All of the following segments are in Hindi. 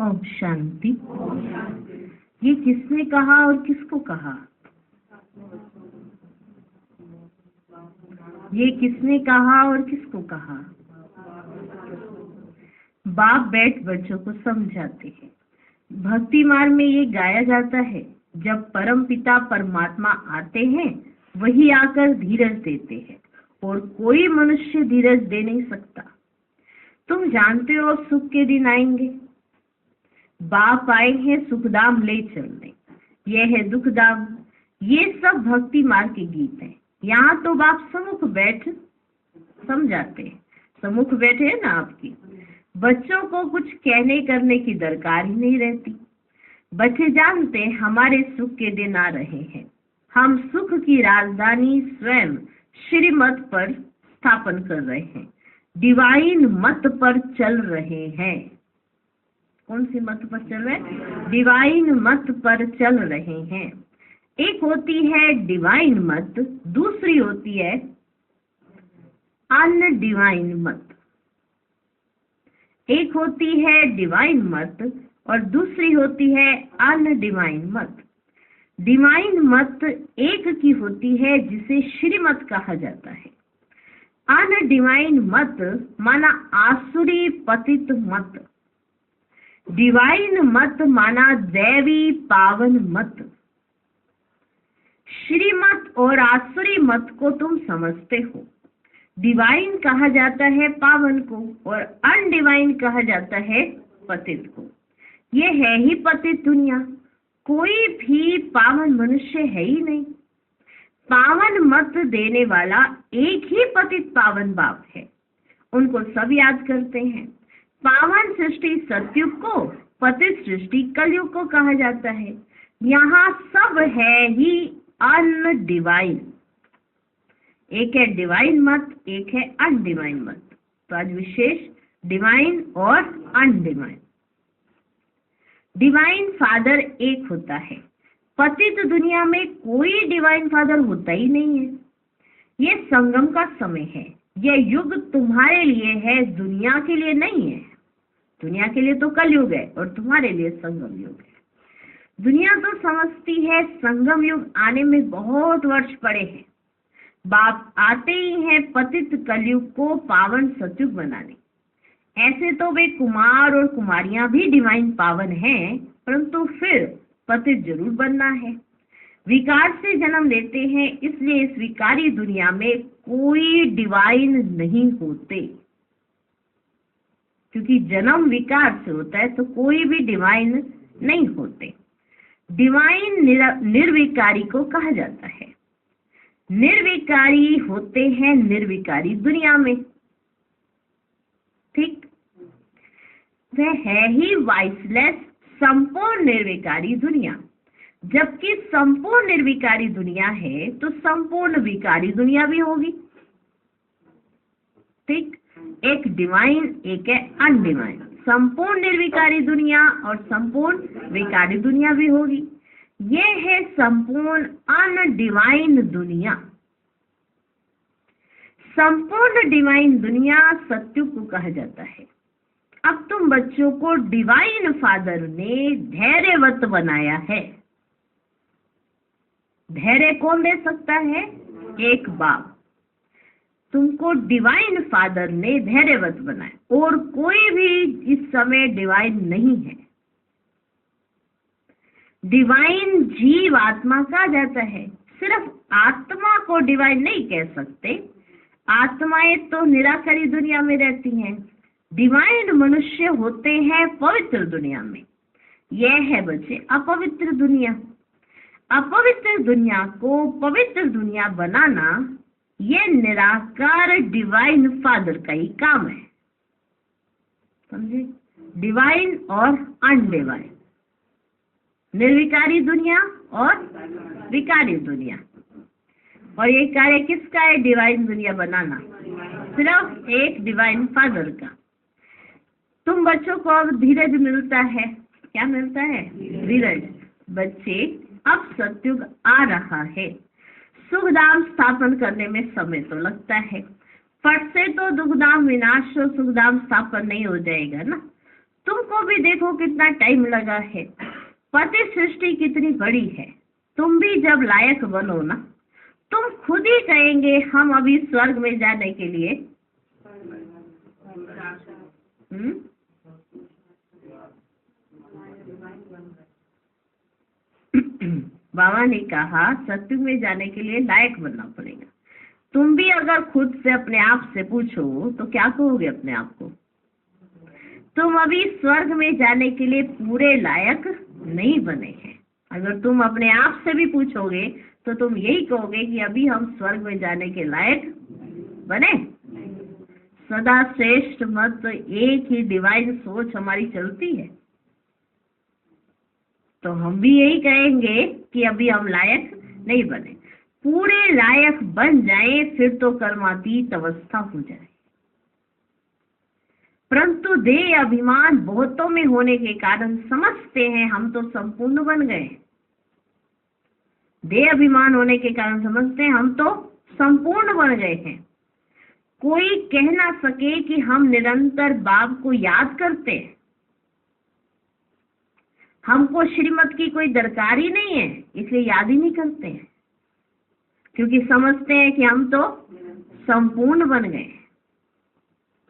ओम शांति। ये किसने कहा और किसको कहा? ये किसने कहा और किसको कहा? बाप बैठ बच्चों को समझाते हैं। भक्ति मार्ग में ये गाया जाता है, जब परम पिता परमात्मा आते हैं वही आकर धीरज देते हैं और कोई मनुष्य धीरज दे नहीं सकता। तुम जानते हो सुख के दिन आएंगे। बाप आए हैं सुखधाम ले चलने, यह है दुखधाम। ये सब भक्ति मार्ग के गीत हैं। यहाँ तो बाप सम्मुख बैठ समझाते हैं। सम्मुख बैठे है ना आपकी। बच्चों को कुछ कहने करने की दरकार ही नहीं रहती। बच्चे जानते हैं हमारे सुख के दिन आ रहे हैं। हम सुख की राजधानी स्वयं श्रीमत पर स्थापन कर रहे हैं, डिवाइन मत पर चल रहे हैं। कौन सी मत पर चल रहे हैं? डिवाइन मत पर चल रहे हैं। एक होती है डिवाइन मत, दूसरी होती है अनडिवाइन मत। एक होती है डिवाइन मत और दूसरी होती है अनडिवाइन मत। डिवाइन मत एक की होती है जिसे श्रीमत कहा जाता है। अनडिवाइन मत माना आसुरी पतित मत। डिवाइन मत माना दैवी पावन मत। श्रीमत और आसुरी मत को तुम समझते हो। डिवाइन कहा जाता है पावन को और अनडिवाइन कहा जाता है पतित को। ये है ही पतित दुनिया। कोई भी पावन मनुष्य है ही नहीं। पावन मत देने वाला एक ही पतित पावन बाप है। उनको सब याद करते हैं। पावन सृष्टि सतयुग को, पतित सृष्टि कलयुग को कहा जाता है। यहाँ सब है ही अनडिवाइन। एक है डिवाइन मत, एक है अनडिवाइन मत। तो आज विशेष डिवाइन और अनडिवाइन। डिवाइन फादर एक होता है। पतित दुनिया में कोई डिवाइन फादर होता ही नहीं है। ये संगम का समय है। यह युग तुम्हारे लिए है, दुनिया के लिए नहीं है। दुनिया के लिए तो कलयुग है और तुम्हारे लिए संगम युग है। दुनिया तो समझती है संगम युग आने में बहुत वर्ष पड़े हैं। बाप आते ही हैं पतित कलयुग को पावन सतयुग बनाने। ऐसे तो वे कुमार और कुमारियां भी डिवाइन पावन हैं, परंतु फिर पतित जरूर बनना है। विकार से जन्म लेते हैं, इसलिए इस विकारी दुनिया में कोई डिवाइन नहीं होते। क्योंकि जन्म विकार से होता है तो कोई भी डिवाइन नहीं होते। डिवाइन निर्विकारी को कहा जाता है। निर्विकारी होते हैं निर्विकारी दुनिया में। ठीक, वह है ही वाइसलेस संपूर्ण निर्विकारी दुनिया। जबकि संपूर्ण निर्विकारी दुनिया है तो संपूर्ण विकारी दुनिया भी होगी। ठीक, एक डिवाइन एक है अनडिवाइन। संपूर्ण निर्विकारी दुनिया और संपूर्ण विकारी दुनिया भी होगी। ये है संपूर्ण अनडिवाइन दुनिया। संपूर्ण डिवाइन दुनिया सत्युग को कहा जाता है। अब तुम बच्चों को डिवाइन फादर ने धैर्यवत बनाया है। धैर्य कौन दे सकता है? एक बाप। तुमको डिवाइन फादर ने धैर्यवत बनाया और कोई भी इस समय डिवाइन नहीं है। डिवाइन जीव आत्मा कहा जाता है। सिर्फ आत्मा को डिवाइन नहीं कह सकते। आत्माएं तो निराकारी दुनिया में रहती हैं। डिवाइन मनुष्य होते हैं पवित्र दुनिया में। यह है बच्चे अपवित्र दुनिया। अपवित्र दुनिया को पवित्र दुनिया बनाना ये निराकार डिवाइन फादर का ही काम है। समझे? डिवाइन और अनडिवाइन, निर्विकारी दुनिया और विकारी दुनिया। और ये कार्य किसका है? डिवाइन दुनिया बनाना सिर्फ एक डिवाइन फादर का। तुम बच्चों को अब धीरज मिलता है। क्या मिलता है? धीरज। बच्चे अब सतयुग आ रहा है। सुखधाम स्थापन करने में समय तो लगता है। फट से तो दुखधाम विनाश और सुखधाम स्थापन नहीं हो जाएगा ना। तुमको भी देखो कितना टाइम लगा है, पति सृष्टि कितनी बड़ी है। तुम भी जब लायक बनो ना, तुम खुद ही कहेंगे हम अभी स्वर्ग में जाने के लिए बाबा ने कहा सत्युग में जाने के लिए लायक बनना पड़ेगा। तुम भी अगर खुद से अपने आप से पूछो तो क्या कहोगे अपने आप को? तुम अभी स्वर्ग में जाने के लिए पूरे लायक नहीं बने हैं। अगर तुम अपने आप से भी पूछोगे तो तुम यही कहोगे कि अभी हम स्वर्ग में जाने के लायक बने। सदा श्रेष्ठ मत एक ही डिवाइन सोच हमारी चलती है, तो हम भी यही कहेंगे कि अभी हम लायक नहीं बने। पूरे लायक बन जाए फिर तो कर्मातीत अवस्था हो जाए। परंतु देह अभिमान बहुतों में होने के कारण समझते हैं हम तो संपूर्ण बन गए। देह अभिमान होने के कारण समझते हैं हम तो संपूर्ण बन गए हैं। कोई कह ना सके कि हम निरंतर बाप को याद करते हैं। हमको श्रीमत की कोई दरकार ही नहीं है, इसलिए याद ही नहीं करते हैं, क्योंकि समझते हैं कि हम तो संपूर्ण बन गए।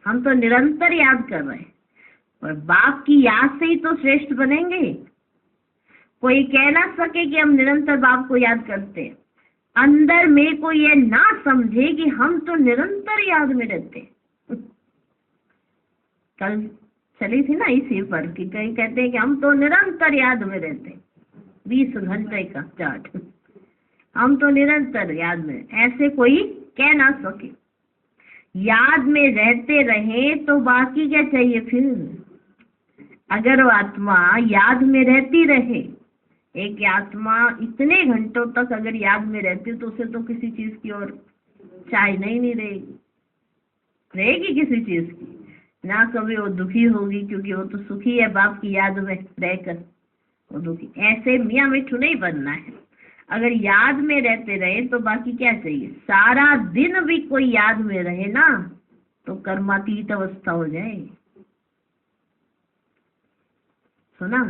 हम तो निरंतर याद कर रहे हैं, और बाप की याद से ही तो श्रेष्ठ बनेंगे। कोई कह ना सके कि हम निरंतर बाप को याद करते हैं। अंदर में कोई ये ना समझे कि हम तो निरंतर याद में रहते। कल चली थी ना इसी पर कि कहीं कहते हैं कि हम तो निरंतर याद में रहते, 20 घंटे का चार्ट, हम तो निरंतर याद में। ऐसे कोई कह ना सके। याद में रहते रहे तो बाकी क्या चाहिए फिर? अगर वो आत्मा याद में रहती रहे, एक आत्मा इतने घंटों तक अगर याद में रहती है तो उसे तो किसी चीज की और चाहना ही नहीं रहेगी। रहेगी किसी चीज की ना, कभी वो दुखी होगी, क्योंकि वो तो सुखी है बाप की याद में रहकर, वो दुखी। ऐसे मियाँ मिठू नहीं बनना है। अगर याद में रहते रहे तो बाकी क्या चाहिए? सारा दिन भी कोई याद में रहे ना तो कर्मातीत अवस्था हो जाए। सुना?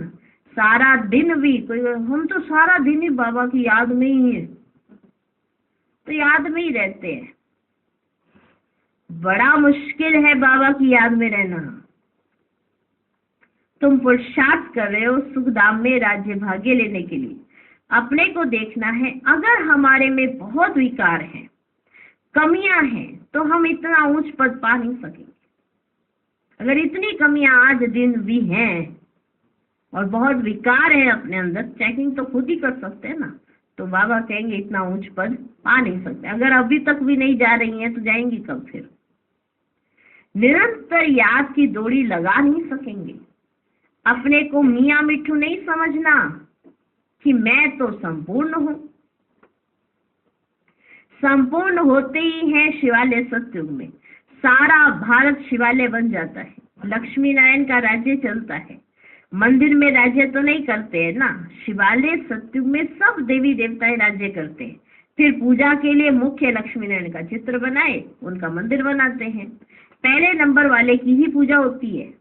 सारा दिन भी कोई, हम तो सारा दिन ही बाबा की याद में ही है, तो याद में ही रहते हैं। बड़ा मुश्किल है बाबा की याद में रहना। तुम पुरुषार्थ कर रहे हो सुख धाम में राज्य भाग्य लेने के लिए। अपने को देखना है, अगर हमारे में बहुत विकार हैं, कमियां हैं, तो हम इतना ऊंच पद पा नहीं सकेंगे। अगर इतनी कमियां आज दिन भी हैं और बहुत विकार है अपने अंदर, चेकिंग तो खुद ही कर सकते हैं ना, तो बाबा कहेंगे इतना ऊंच पद पा नहीं सकते। अगर अभी तक भी नहीं जा रही हैं तो जाएंगी कब फिर? निरंतर याद की डोरी लगा नहीं सकेंगे। अपने को मियाँ मिठू नहीं समझना कि मैं तो संपूर्ण हूँ। संपूर्ण होते ही है शिवालय सतयुग में, सारा भारत शिवालय बन जाता है। लक्ष्मी नारायण का राज्य चलता है। मंदिर में राज्य तो नहीं करते हैं ना, शिवालय सतयुग में सब देवी देवताएं राज्य करते हैं। फिर पूजा के लिए मुख्य लक्ष्मी नारायण का चित्र बनाए, उनका मंदिर बनाते हैं। पहले नंबर वाले की ही पूजा होती है।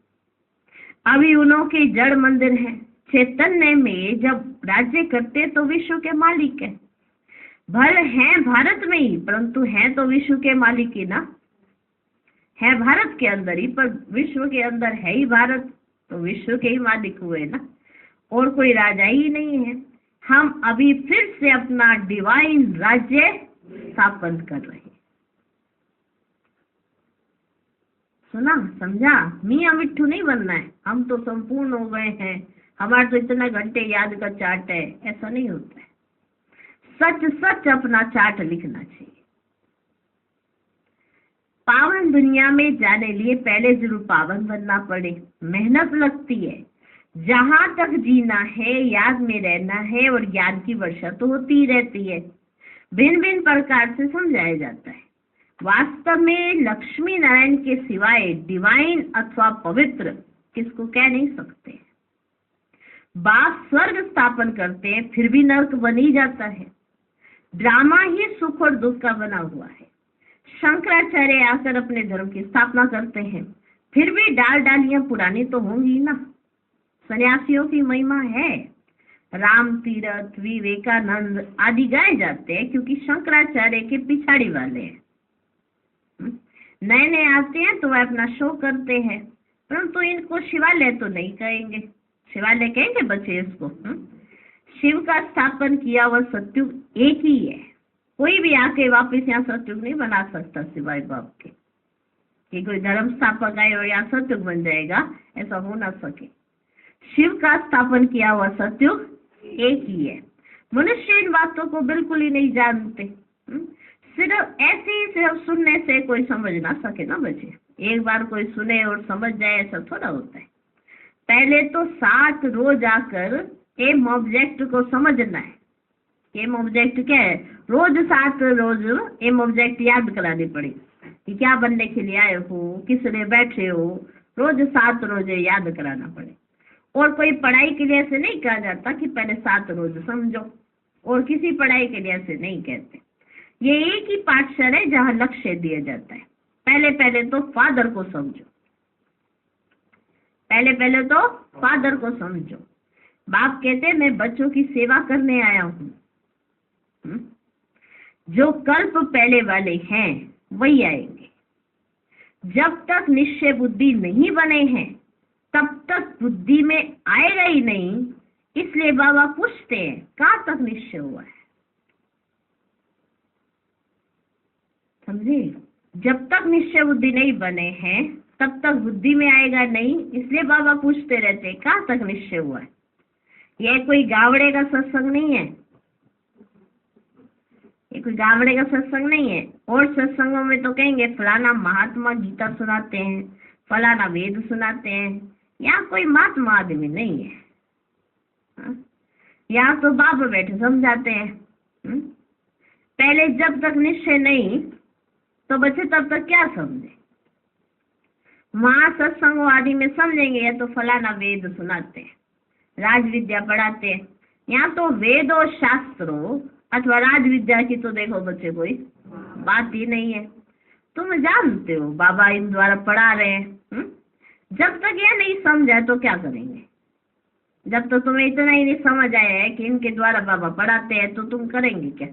अभी उन्हों के जड़ मंदिर है। चैतन्य में जब राज्य करते तो विश्व के मालिक है। भले हैं भारत में ही, परंतु हैं तो विश्व के मालिक ही ना। है भारत के अंदर ही, पर विश्व के अंदर है ही भारत, तो विश्व के ही मालिक हुए ना, और कोई राजा ही नहीं है। हम अभी फिर से अपना डिवाइन राज्य स्थापन कर रहे हैं। सुना? समझा? मियाँ मिट्ठू नहीं बनना है। हम तो संपूर्ण हो गए हैं, हमारे तो इतना घंटे याद का चार्ट है, ऐसा नहीं होता है। सच सच अपना चार्ट लिखना चाहिए। पावन दुनिया में जाने लिए पहले जरूर पावन बनना पड़े, मेहनत लगती है। जहां तक जीना है, याद में रहना है, और ज्ञान की वर्षा तो होती ही रहती है। भिन्न भिन्न प्रकार से समझाया जाता है। वास्तव में लक्ष्मी नारायण के सिवाय डिवाइन अथवा पवित्र किसको कह नहीं सकते। बाप स्वर्ग स्थापन करते हैं, फिर भी नर्क बन ही जाता है। ड्रामा ही सुख और दुख का बना हुआ है। शंकराचार्य आकर अपने धर्म की स्थापना करते हैं, फिर भी डाल डालियां पुरानी तो होंगी ना। सन्यासियों की महिमा है, राम तीरथ, विवेकानंद आदि गाए जाते हैं क्योंकि शंकराचार्य के पिछाड़ी वाले हैं। नए नए आते हैं तो वह अपना शो करते हैं, परंतु इनको शिवालय तो नहीं कहेंगे। शिवालय कहेंगे बच्चे इसको? शिव का स्थापन किया हुआ सतयुग एक ही है, कोई भी आके वापस यहाँ सतयुग नहीं बना सकता सिवाय बाप के, कि कोई धर्म स्थापक आए और यहाँ सतयुग बन जाएगा, ऐसा हो ना सके। शिव का स्थापन किया हुआ सतयुग एक ही है। मनुष्य इन बातों को बिल्कुल ही नहीं जानते। सिर्फ ऐसे ही सिर्फ सुनने से कोई समझ ना सके ना बच्चे। एक बार कोई सुने और समझ जाए ऐसा थोड़ा होता है। पहले तो 7 रोज आकर एम ऑब्जेक्ट को समझना है। एम ऑब्जेक्ट क्या है? रोज 7 रोज एम ऑब्जेक्ट याद करानी पड़ेगी कि क्या बनने के लिए आए हो, किस लिए बैठे हो, रोज 7 रोज याद कराना पड़े। और कोई पढ़ाई के लिए ऐसे नहीं कहा जाता कि पहले 7 रोज समझो, और किसी पढ़ाई के लिए ऐसे नहीं कहते। ये एक ही पाठशाला है जहाँ लक्ष्य दिया जाता है। पहले पहले तो फादर को समझो, पहले पहले तो फादर को समझो। बाप कहते हैं मैं बच्चों की सेवा करने आया हूँ। जो कल्प पहले वाले हैं वही आएंगे। जब तक निश्चय बुद्धि नहीं बने हैं तब तक बुद्धि में आएगा ही नहीं। इसलिए बाबा पूछते हैं कहाँ तक निश्चय हुआ है, समझे? जब तक निश्चय बुद्धि नहीं बने हैं तब तक बुद्धि में आएगा नहीं। इसलिए बाबा पूछते रहते हैं कहाँ तक निश्चय हुआ है। यह कोई गावड़े का सत्संग नहीं है, ये कोई गावड़े का सत्संग नहीं है। और सत्संगों में तो कहेंगे फलाना महात्मा गीता सुनाते हैं, फलाना वेद सुनाते हैं। यहाँ कोई महात्मा आदमी नहीं है, यहाँ तो बाबा बैठे समझाते हैं। पहले जब तक निश्चय नहीं तो बच्चे तब तक क्या समझे? वहां सत्संगों आदि में समझेंगे या तो फलाना वेद सुनाते हैं, राज विद्या पढ़ाते हैं। यहाँ तो वेद और शास्त्रों अथवा राज विद्या की तो देखो बच्चे कोई बात ही नहीं है। तुम जानते हो बाबा इन द्वारा पढ़ा रहे हैं। जब तक यह नहीं समझा तो क्या करेंगे? जब तो तुम्हें इतना ही नहीं समझ आया है कि इनके द्वारा बाबा पढ़ाते हैं तो तुम करेंगे क्या?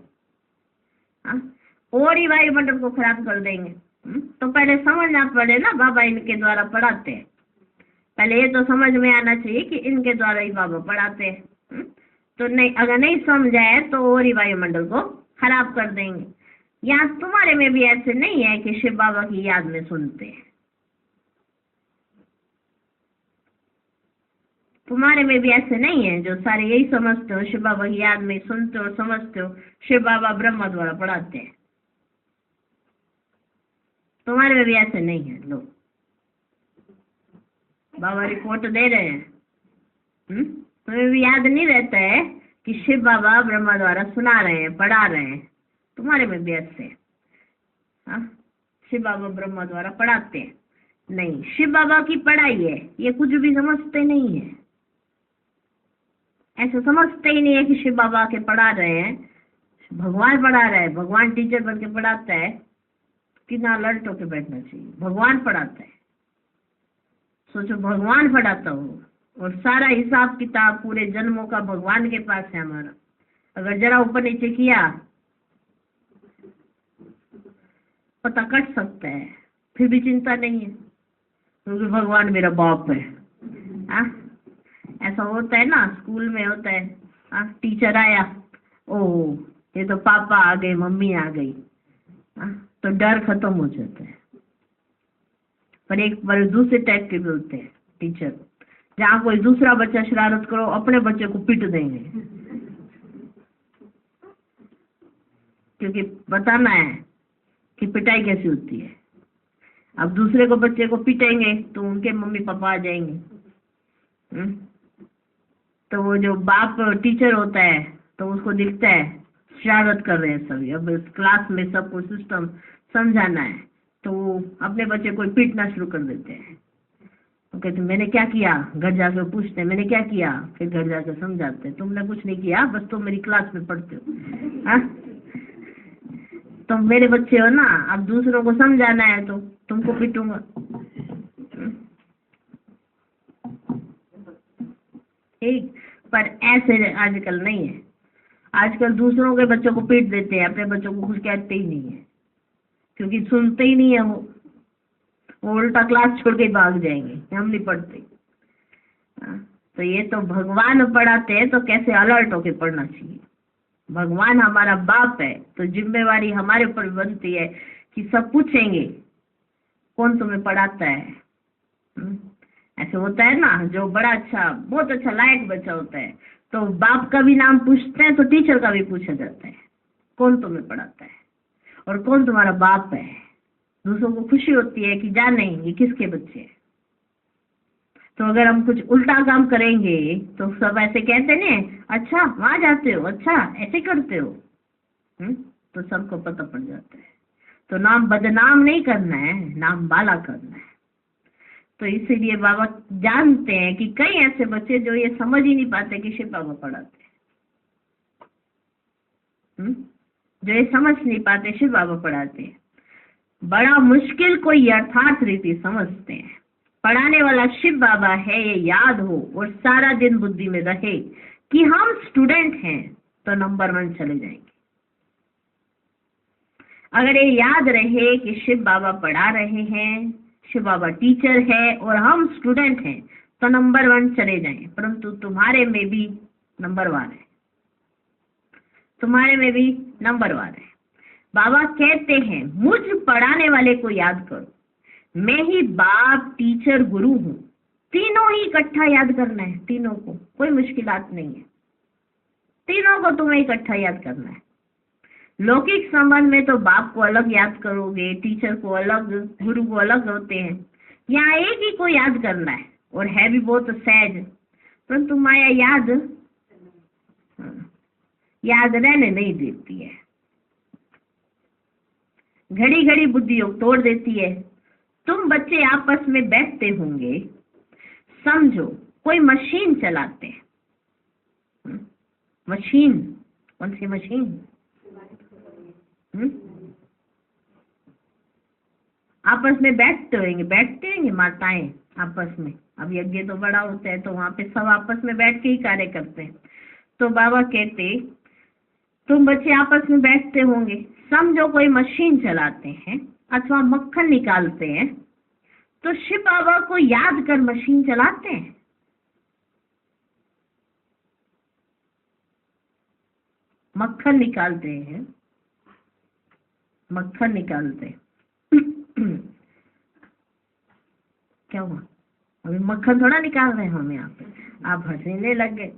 और ही वायुमंडल को खराब कर देंगे। तो पहले समझना पड़े ना बाबा इनके द्वारा पढ़ाते हैं। पहले ये तो समझ में आना चाहिए कि इनके द्वारा ही बाबा पढ़ाते हैं। तो नहीं, अगर नहीं समझाए तो और ही वायुमंडल को खराब कर देंगे। यहाँ तुम्हारे में भी ऐसे नहीं है कि शिव बाबा की याद में सुनते हैं। तुम्हारे में भी ऐसे नहीं है जो सारे यही समझते हो शिव बाबा की याद में सुनते हो, समझते हो शिव बाबा ब्रह्मा द्वारा पढ़ाते हैं। तुम्हारे में भी ऐसे नहीं है। लोग बाबा रिपोर्ट दे रहे हैं, तुम्हें भी याद नहीं रहता है कि शिव बाबा ब्रह्मा द्वारा सुना रहे हैं, पढ़ा रहे हैं। तुम्हारे में भी ऐसे है। शिव बाबा ब्रह्मा द्वारा पढ़ाते हैं नहीं, शिव बाबा की पढ़ाई है। ये कुछ भी समझते नहीं है, ऐसे समझते ही नहीं है कि शिव बाबा के पढ़ा रहे हैं, भगवान पढ़ा रहा है। भगवान टीचर बन के पढ़ाता है, कितना अलर्ट होके बैठना चाहिए। भगवान पढ़ाता है, सोचो भगवान पढ़ाता हो और सारा हिसाब किताब पूरे जन्मों का भगवान के पास है हमारा। अगर जरा ऊपर नीचे किया पता कट सकता है, फिर भी चिंता नहीं है क्योंकि भगवान मेरा बाप है। ऐसा होता है ना, स्कूल में होता है। टीचर आया, ओह ये तो पापा आ गए, मम्मी आ गई, तो डर खत्म हो जाता है। पर एक बार दूसरे टाइप के भी होते हैं टीचर, जहाँ कोई दूसरा बच्चा शरारत करो अपने बच्चे को पीट देंगे, क्योंकि बताना है कि पिटाई कैसी होती है। अब दूसरे को बच्चे को पीटेंगे तो उनके मम्मी पापा आ जाएंगे। तो वो जो बाप टीचर होता है तो उसको दिखता है शरारत कर रहे हैं सभी। अब इस क्लास में सबको सिस्टम समझाना है तो वो अपने बच्चे को पीटना शुरू कर देते हैं। तो कहते मैंने क्या किया, घर जाकर पूछते हैं मैंने क्या किया, फिर घर जाकर समझाते हैं तुमने कुछ नहीं किया, बस तुम मेरी क्लास में पढ़ते हो। तुम मेरे बच्चे हो ना, अब दूसरों को समझाना है तो तुमको पीटूंगा। ठीक। पर ऐसे आजकल नहीं है। आजकल दूसरों के बच्चों को पीट देते हैं, अपने बच्चों को कुछ कहते ही नहीं है, क्योंकि सुनते ही नहीं है वो उल्टा क्लास छोड़ के भाग जाएंगे, हम नहीं पढ़ते। हाँ, तो ये तो भगवान पढ़ाते हैं, तो कैसे अलर्ट होके पढ़ना चाहिए। भगवान हमारा बाप है, तो जिम्मेवारी हमारे ऊपर बनती है कि सब पूछेंगे कौन तुम्हें पढ़ाता है। ऐसे होता है ना, जो बड़ा अच्छा, बहुत अच्छा लायक बच्चा होता है, तो बाप का भी नाम पूछते हैं, तो टीचर का भी पूछा जाता है कौन तुम्हें पढ़ाता है और कौन तुम्हारा बाप है। दूसरों को खुशी होती है कि जाने ये किसके बच्चे हैं। तो अगर हम कुछ उल्टा काम करेंगे तो सब ऐसे कहते नहीं, अच्छा वहां जाते हो, अच्छा ऐसे करते हो। तो सबको पता पड़ जाता है। तो नाम बदनाम नहीं करना है, नाम बाला करना है। तो इसीलिए बाबा जानते हैं कि कई ऐसे बच्चे जो ये समझ ही नहीं पाते कि शिव बाबा पढ़ाते हैं, जो ये समझ नहीं पाते शिव बाबा पढ़ाते हैं। बड़ा मुश्किल को यथार्थ रीति समझते हैं। पढ़ाने वाला शिव बाबा है, ये याद हो और सारा दिन बुद्धि में रहे कि हम स्टूडेंट हैं, तो नंबर 1 चले जाएंगे। अगर ये याद रहे कि शिव बाबा पढ़ा रहे हैं, शिव बाबा टीचर है और हम स्टूडेंट हैं, तो नंबर 1 चले जाएं। परंतु तुम्हारे में भी नंबरवार है, तुम्हारे में भी नंबरवार है। बाबा कहते हैं मुझ पढ़ाने वाले को याद करो, मैं ही बाप टीचर गुरु हूँ। तीनों ही इकट्ठा याद करना है, तीनों को, कोई मुश्किलात नहीं है। तीनों को तुम्हें इकट्ठा याद करना है। लौकिक संबंध में तो बाप को अलग याद करोगे, टीचर को अलग, गुरु को अलग होते हैं। यहाँ एक ही को याद करना है और है भी बहुत सहज। परंतु माया याद रहने नहीं देती है, घड़ी घड़ी बुद्धि तोड़ देती है। तुम बच्चे आपस में बैठते होंगे, समझो कोई मशीन चलाते हैं। मशीन, कौन सी मशीन? आपस में बैठते होंगे माताएं आपस में। अब यज्ञ तो बड़ा होता है, तो वहां पे सब आपस में बैठ के ही कार्य करते हैं। तो बाबा कहते तुम बच्चे आपस में बैठते होंगे, समझो कोई मशीन चलाते हैं अथवा मक्खन निकालते हैं, तो शिव बाबा को याद कर मशीन चलाते हैं। मक्खन निकालते हैं, मक्खन निकालते क्या हुआ? अभी मक्खन थोड़ा निकाल रहे हैं हम यहाँ पे, आप हंसने लग गए।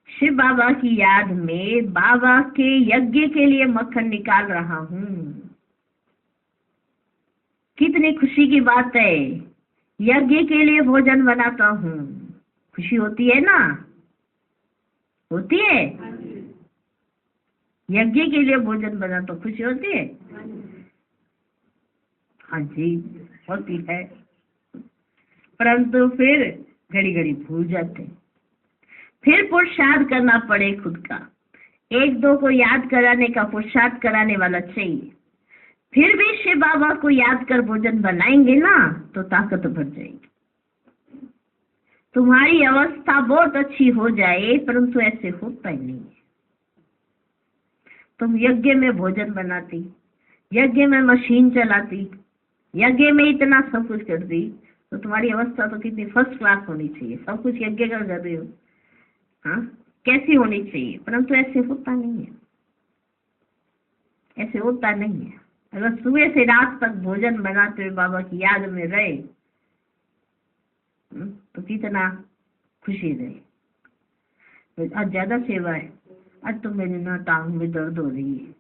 शिव बाबा की याद में बाबा के यज्ञ के लिए मक्खन निकाल रहा हूँ। कितनी खुशी की बात है, यज्ञ के लिए भोजन बनाता हूँ। खुशी होती है ना, होती है। यज्ञ के लिए भोजन बना तो खुशी होती है। हाँ जी, होती है। परंतु फिर घड़ी घड़ी भूल जाते, फिर पुरुषार्थ करना पड़े खुद का। एक दो को याद कराने का पुरुषार्थ कराने वाला चाहिए। फिर भी शिव बाबा को याद कर भोजन बनाएंगे ना, तो ताकत बढ़ जाएगी। तुम्हारी अवस्था बहुत अच्छी हो जाए, परंतु ऐसे होता ही नहीं है। तुम यज्ञ में भोजन बनाती, यज्ञ में मशीन चलाती, यज्ञ में इतना सब कुछ करती, तो तुम्हारी अवस्था तो कितनी फर्स्ट क्लास होनी चाहिए। सब कुछ यज्ञ कर रही हो, हाँ, कैसी होनी चाहिए। परंतु ऐसे होता नहीं है, ऐसे होता नहीं है। अगर सुबह से रात तक भोजन बनाते हुए बाबा की याद में रहे, तो कितना खुशी रहे। आज ज्यादा सेवा है, आज तो मेरी ना टांग में दर्द हो रही है,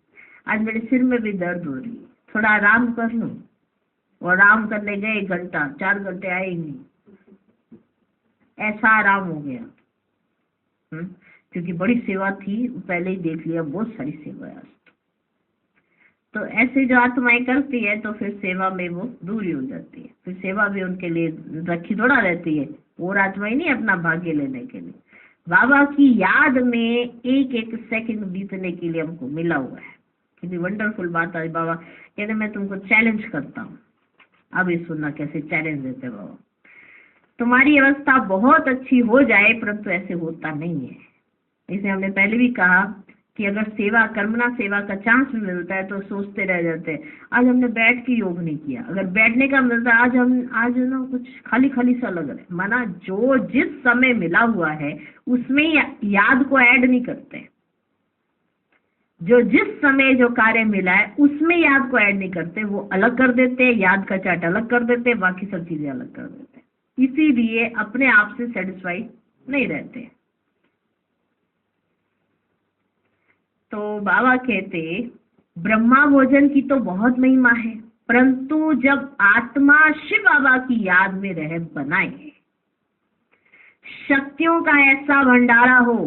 आज मेरे सिर में भी दर्द हो रही है, थोड़ा आराम कर लूं। और आराम करने गए 1 घंटा, 4 घंटे आए ही नहीं, ऐसा आराम हो गया। क्योंकि बड़ी सेवा थी, पहले ही देख लिया, बहुत सारी सेवा है। तो ऐसे जो आत्माएं करती है, तो फिर सेवा में वो दूरी हो जाती है। फिर सेवा भी उनके लिए रखी थोड़ा रहती है, और आत्माएं नहीं अपना भाग्य लेने के लिए। बाबा की याद में एक एक सेकंड बीतने के लिए हमको मिला हुआ है। कितनी वंडरफुल बात है। बाबा कहते मैं तुमको चैलेंज करता हूँ, अभी सुनना कैसे चैलेंज देते बाबा। तुम्हारी अवस्था बहुत अच्छी हो जाए, परंतु ऐसे होता नहीं है। इसे हमने पहले भी कहा कि अगर सेवा कर्मणा सेवा का चांस भी मिलता है तो सोचते रह जाते हैं आज हमने बैठ के योग नहीं किया। अगर बैठने का मिलता है आज ना कुछ खाली खाली सा लग रहा है, माना जो जिस समय मिला हुआ है उसमें याद को ऐड नहीं करते। जो जिस समय जो कार्य मिला है उसमें याद को ऐड नहीं करते, वो अलग कर देते हैं, याद का चार्ट अलग कर देते हैं, बाकी सब चीजें अलग कर देते हैं। इसीलिए अपने आप से सेटिस्फाइड नहीं रहते। तो बाबा कहते ब्रह्मा भोजन की तो बहुत महिमा है, परंतु जब आत्मा शिव बाबा की याद में रह बनाए, शक्तियों का ऐसा भंडारा हो,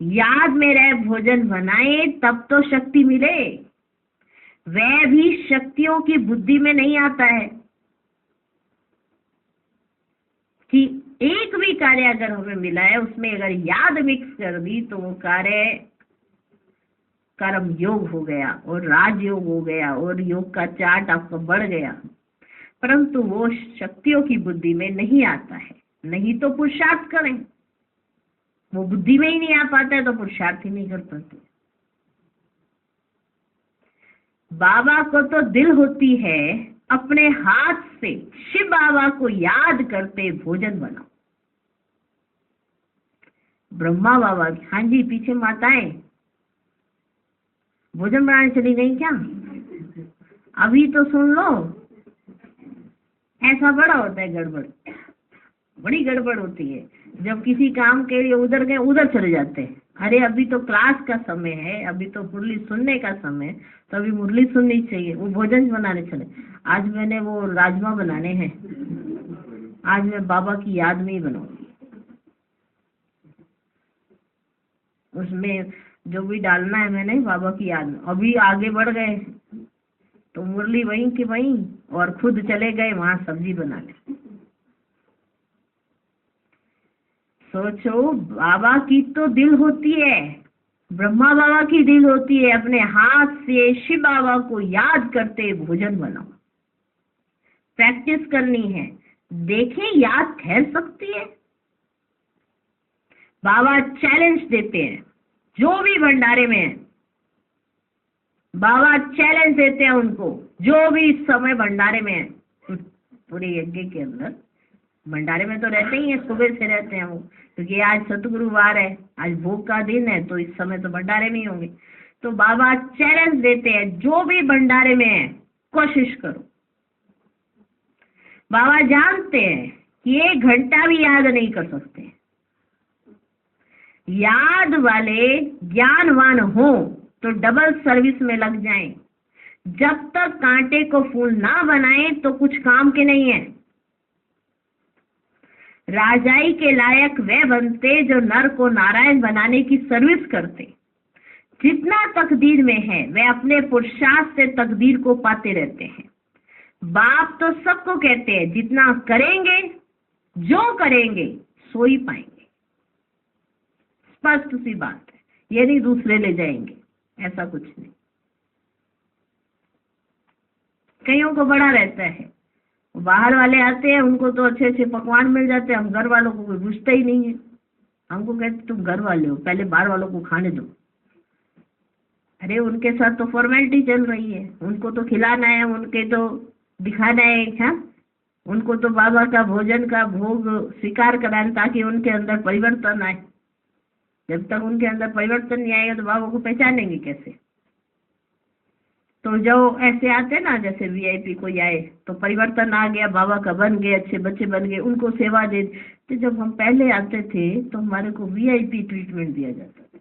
याद में रह भोजन बनाए, तब तो शक्ति मिले। वह भी शक्तियों की बुद्धि में नहीं आता है कि एक भी कार्य अगर हमें मिला है उसमें अगर याद मिक्स कर दी तो वो कार्य कर्म योग हो गया और राजयोग हो गया और योग का चार्ट आपका बढ़ गया, परंतु वो शक्तियों की बुद्धि में नहीं आता है। नहीं तो पुरुषार्थ करें, वो बुद्धि में ही नहीं आ पाता है तो पुरुषार्थ ही नहीं कर पाते। बाबा को तो दिल होती है अपने हाथ से शिव बाबा को याद करते भोजन बनाओ। ब्रह्मा बाबा, हाँ जी पीछे माताएं भोजन बनाने चली गई क्या? अभी तो सुन लो, ऐसा बड़ा होता है गड़बड़, बड़ी गड़बड़ होती है। जब किसी काम के लिए उधर गए उधर चले जाते हैं, अरे अभी तो क्लास का समय है, अभी तो मुरली सुनने का समय, तो अभी मुरली सुननी चाहिए, वो भोजन बनाने चले। आज मैंने वो राजमा बनाने हैं, आज मैं बाबा की याद में ही बनाऊंगी, उसमें जो भी डालना है मैंने बाबा की याद में। अभी आगे बढ़ गए तो मुरली वहीं की वहीं और खुद चले गए वहां सब्जी बनाने। सोचो, बाबा की तो दिल होती है, ब्रह्मा बाबा की दिल होती है, अपने हाथ से शिव बाबा को याद करते भोजन बनाओ। प्रैक्टिस करनी है, देखें याद ठहर सकती है। बाबा चैलेंज देते हैं, जो भी भंडारे में है बाबा चैलेंज देते हैं उनको, जो भी इस समय भंडारे में है। पूरे यज्ञ के अंदर भंडारे में तो रहते ही हैं, सुबह से रहते हैं वो, क्योंकि आज सतगुरुवार है, आज भोग का दिन है, तो इस समय तो भंडारे में ही होंगे। तो बाबा चैलेंज देते हैं, जो भी भंडारे में है कोशिश करो। बाबा जानते हैं कि 1 घंटा भी याद नहीं कर सकते, याद वाले ज्ञानवान हो तो डबल सर्विस में लग जाएं। जब तक कांटे को फूल ना बनाए तो कुछ काम के नहीं है। राजाई के लायक वे बनते जो नर को नारायण बनाने की सर्विस करते। जितना तकदीर में है वे अपने पुरुषार्थ से तकदीर को पाते रहते हैं। बाप तो सबको कहते हैं, जितना करेंगे, जो करेंगे सो ही पाएंगे। स्पष्ट सी बात है, ये नहीं दूसरे ले जाएंगे, ऐसा कुछ नहीं। कईयों को बड़ा रहता है, बाहर वाले आते हैं उनको तो अच्छे अच्छे पकवान मिल जाते हैं, हम घर वालों को कोई पूछता ही नहीं है। हमको कहते तुम घर वाले हो, पहले बाहर वालों को खाने दो। अरे उनके साथ तो फॉर्मेलिटी चल रही है, उनको तो खिलाना है, उनके तो दिखाना है, हाँ उनको तो बाबा का भोजन का भोग स्वीकार कराना, ताकि उनके अंदर परिवर्तन आए। जब तक उनके अंदर परिवर्तन नहीं आएगा तो बाबा को पहचानेंगे कैसे? तो जो ऐसे आते ना, जैसे वीआईपी कोई आए तो परिवर्तन आ गया, बाबा का बन गए, अच्छे बच्चे बन गए, उनको सेवा दे। तो जब हम पहले आते थे तो हमारे को वीआईपी ट्रीटमेंट दिया जाता था।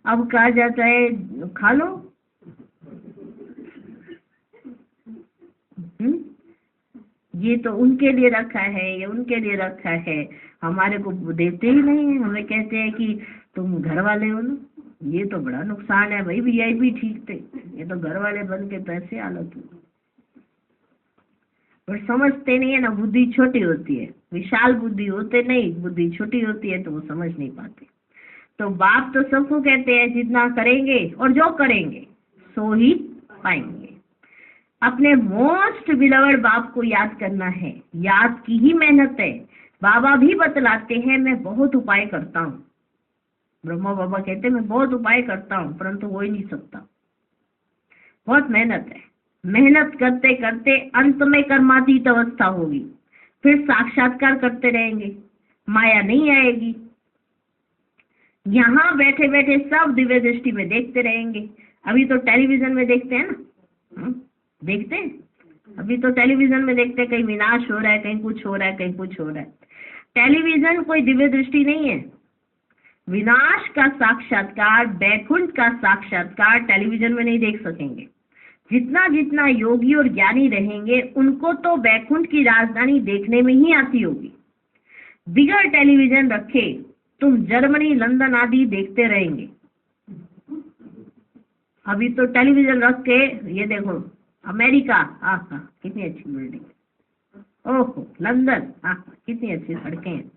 अब कहा जाता है खा लो। ये तो उनके लिए रखा है, ये उनके लिए रखा है, हमारे को देते ही नहीं है। हमें कहते हैं कि तुम घर वाले हो ना। ये तो बड़ा नुकसान है भाई, वीआईपी ठीक थे, ये तो घर वाले बन के पैसे हालत हुई। पर समझते नहीं है ना, बुद्धि छोटी होती है, विशाल बुद्धि होते नहीं, बुद्धि छोटी होती है तो वो समझ नहीं पाते। तो बाप तो सबको कहते हैं जितना करेंगे और जो करेंगे सो ही पाएंगे। अपने मोस्ट बिलवर्ड बाप को याद करना है। याद की ही मेहनत है। बाबा भी बतलाते हैं मैं बहुत उपाय करता हूँ। ब्रह्मा बाबा कहते हैं मैं बहुत उपाय करता हूँ परंतु हो ही नहीं सकता। बहुत मेहनत है। मेहनत करते करते अंत में कर्मातीत अवस्था होगी, फिर साक्षात्कार करते रहेंगे, माया नहीं आएगी। यहाँ बैठे बैठे सब दिव्य दृष्टि में देखते रहेंगे। अभी तो टेलीविजन में देखते हैं ना, देखते हैं। अभी तो टेलीविजन में देखते हैं, कहीं विनाश हो रहा है, कहीं कुछ हो रहा है, कहीं कुछ हो रहा है। टेलीविजन कोई दिव्य दृष्टि नहीं है। विनाश का साक्षात्कार, बैकुंठ का साक्षात्कार टेलीविजन में नहीं देख सकेंगे। जितना जितना योगी और ज्ञानी रहेंगे उनको तो बैकुंठ की राजधानी देखने में ही आती होगी। बिगर टेलीविजन रखे तुम जर्मनी, लंदन आदि देखते रहेंगे। अभी तो टेलीविजन रख के ये देखो अमेरिका, कितनी अच्छी बिल्डिंग, ओहो लंदन, कितनी अच्छी सड़कें हैं,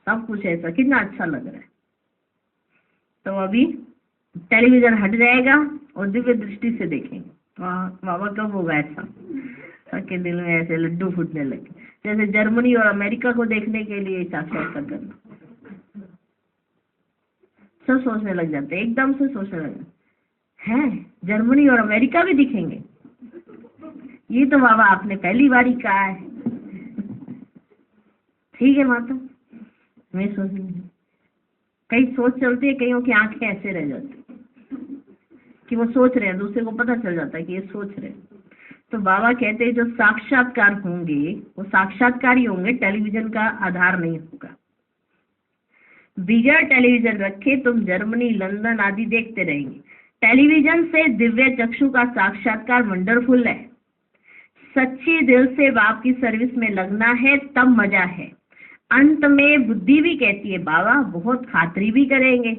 सब कुछ ऐसा, कितना अच्छा लग रहा है। तो अभी टेलीविजन हट जाएगा और दिव्य दृष्टि से देखेंगे। बाबा कब होगा ऐसा? सबके दिल में ऐसे लड्डू फूटने लगे, जैसे जर्मनी और अमेरिका को देखने के लिए साक्षात्कार करना। सब सोचने लग जाते, एकदम से सोचने लगे हैं जर्मनी और अमेरिका भी दिखेंगे। ये तो बाबा आपने पहली बार ही कहा है। ठीक है माता, मैं सोच कई सोच चलती है, कईयों की आंखें ऐसे रह जाती कि वो सोच रहे हैं, दूसरे को पता चल जाता है कि ये सोच रहे हैं। तो बाबा कहते हैं जो साक्षात्कार होंगे वो साक्षात्कार ही होंगे, टेलीविजन का आधार नहीं होगा। बिगर टेलीविजन रखे तुम जर्मनी, लंदन आदि देखते रहेंगे। टेलीविजन से दिव्य चक्षु का साक्षात्कार वंडरफुल है। सच्ची दिल से बाप की सर्विस में लगना है तब मजा है। अंत में बुद्धि भी कहती है बाबा बहुत खातरी भी करेंगे।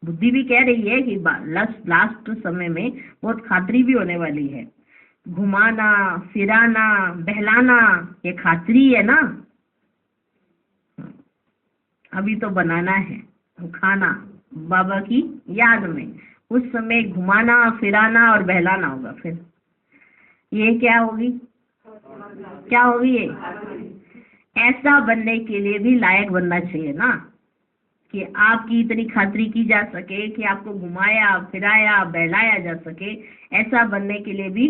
बुद्धि भी कह रही है कि लास्ट समय में बहुत खातरी भी होने वाली है। घुमाना, फिराना, बहलाना ये खातरी है ना। अभी तो बनाना है, खाना बाबा की याद में, उस समय घुमाना, फिराना और बहलाना होगा। फिर ये क्या होगी, क्या होगी ये? ऐसा बनने के लिए भी लायक बनना चाहिए ना, कि आपकी इतनी खातरी की जा सके कि आपको घुमाया, फिराया, बहलाया जा सके। ऐसा बनने के लिए भी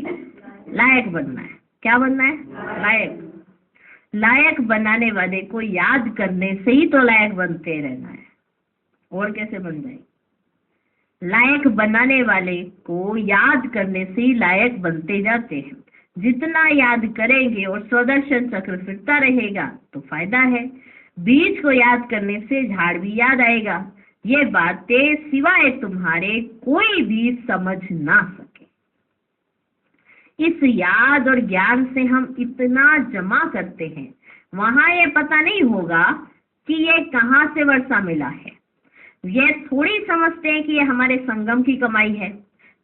लायक बनना है। क्या बनना है? लायक। लायक बनाने वाले को याद करने से ही तो लायक बनते रहना है, और कैसे बन जाए? लायक बनाने वाले को याद करने से ही लायक बनते जाते हैं। जितना याद करेंगे और स्वदर्शन चक्र फिरता रहेगा तो फायदा है। बीज को याद करने से झाड़ भी याद आएगा। ये बातें सिवाय तुम्हारे कोई भी समझ ना सके। इस याद और ज्ञान से हम इतना जमा करते हैं, वहां ये पता नहीं होगा कि ये कहाँ से वर्षा मिला है। ये थोड़ी समझते हैं कि ये हमारे संगम की कमाई है,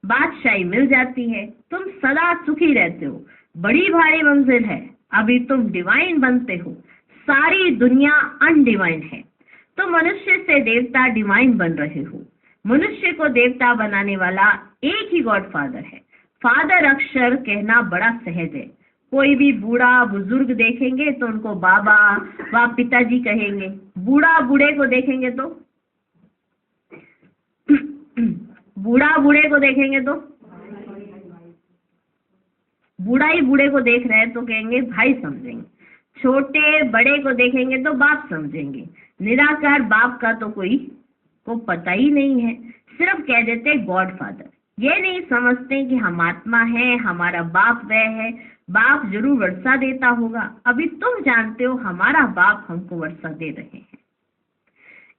बादशाही मिल जाती है, तुम सदा सुखी रहते हो, बड़ी भारी मंजिल है, अभी तुम डिवाइन बनते हो, सारी दुनिया अनडिवाइन है, तो मनुष्य से देवता डिवाइन बन रहे हो। मनुष्य को देवता बनाने वाला एक ही गॉड फादर है। फादर अक्षर कहना बड़ा सहज है। कोई भी बूढ़ा बुजुर्ग देखेंगे तो उनको बाबा व पिताजी कहेंगे। बूढ़ा बूढ़े को देखेंगे तो बूढ़ा बूढ़े को देखेंगे तो बूढ़ा ही बूढ़े को देख रहे हैं तो कहेंगे भाई समझेंगे। छोटे बड़े को देखेंगे तो बाप समझेंगे। निराकार बाप का तो कोई को पता ही नहीं है, सिर्फ कह देते गॉड फादर। ये नहीं समझते कि हम आत्मा है, हमारा बाप वह है। बाप जरूर वर्षा देता होगा। अभी तुम जानते हो हमारा बाप हमको वर्षा दे रहे हैं।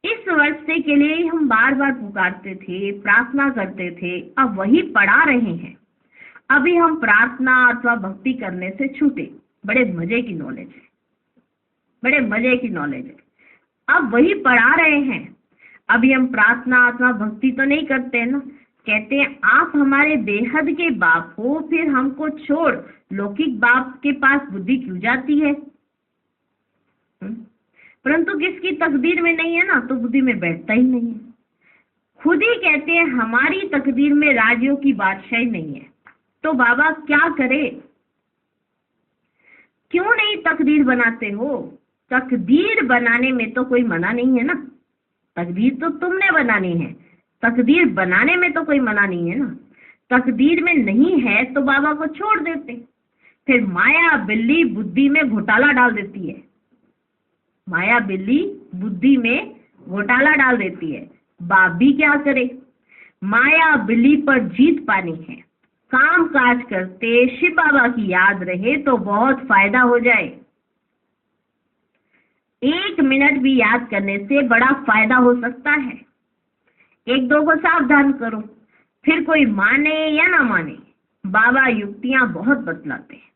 इस वर्षे के लिए हम बार बार पुकारते थे, प्रार्थना करते थे, अब वही पढ़ा रहे हैं। अभी हम प्रार्थना अथवा भक्ति करने से छूटे। बड़े मजे की नॉलेज है, बड़े मजे की नॉलेज है। अब वही पढ़ा रहे हैं। अभी हम प्रार्थना अथवा भक्ति तो नहीं करते ना। कहते हैं आप हमारे बेहद के बाप हो, फिर हमको छोड़ लौकिक बाप के पास बुद्धि क्यों जाती है? परंतु किसकी तकदीर में नहीं है ना, तो बुद्धि में बैठता ही नहीं है। खुद ही कहते हैं हमारी तकदीर में राजियों की बादशाही नहीं है। तो बाबा क्या करे? क्यों नहीं तकदीर बनाते हो? तकदीर बनाने में तो कोई मना नहीं है ना। तकदीर तो तुमने बनानी है, तकदीर बनाने में तो कोई मना नहीं है ना। तकदीर में नहीं है तो बाबा को छोड़ देते। फिर माया बिल्ली बुद्धि में घोटाला डाल देती है। माया बिल्ली बुद्धि में घोटाला डाल देती है। बाप भी क्या करे? माया बिल्ली पर जीत पानी है। काम काज करते शिव बाबा की याद रहे तो बहुत फायदा हो जाए। 1 मिनट भी याद करने से बड़ा फायदा हो सकता है। 1-2 को सावधान करो, फिर कोई माने या ना माने, बाबा युक्तियां बहुत बतलाते हैं।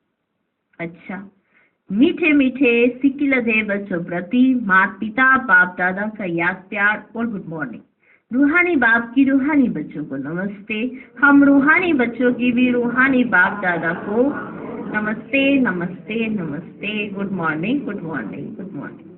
अच्छा, मीठे मीठे सिकिलधे बच्चों प्रति माता पिता बाप दादा का याद प्यार और गुड मॉर्निंग। रूहानी बाप की रूहानी बच्चों को नमस्ते। हम रूहानी बच्चों की भी रूहानी बाप दादा को नमस्ते नमस्ते नमस्ते। Good morning good morning good morning.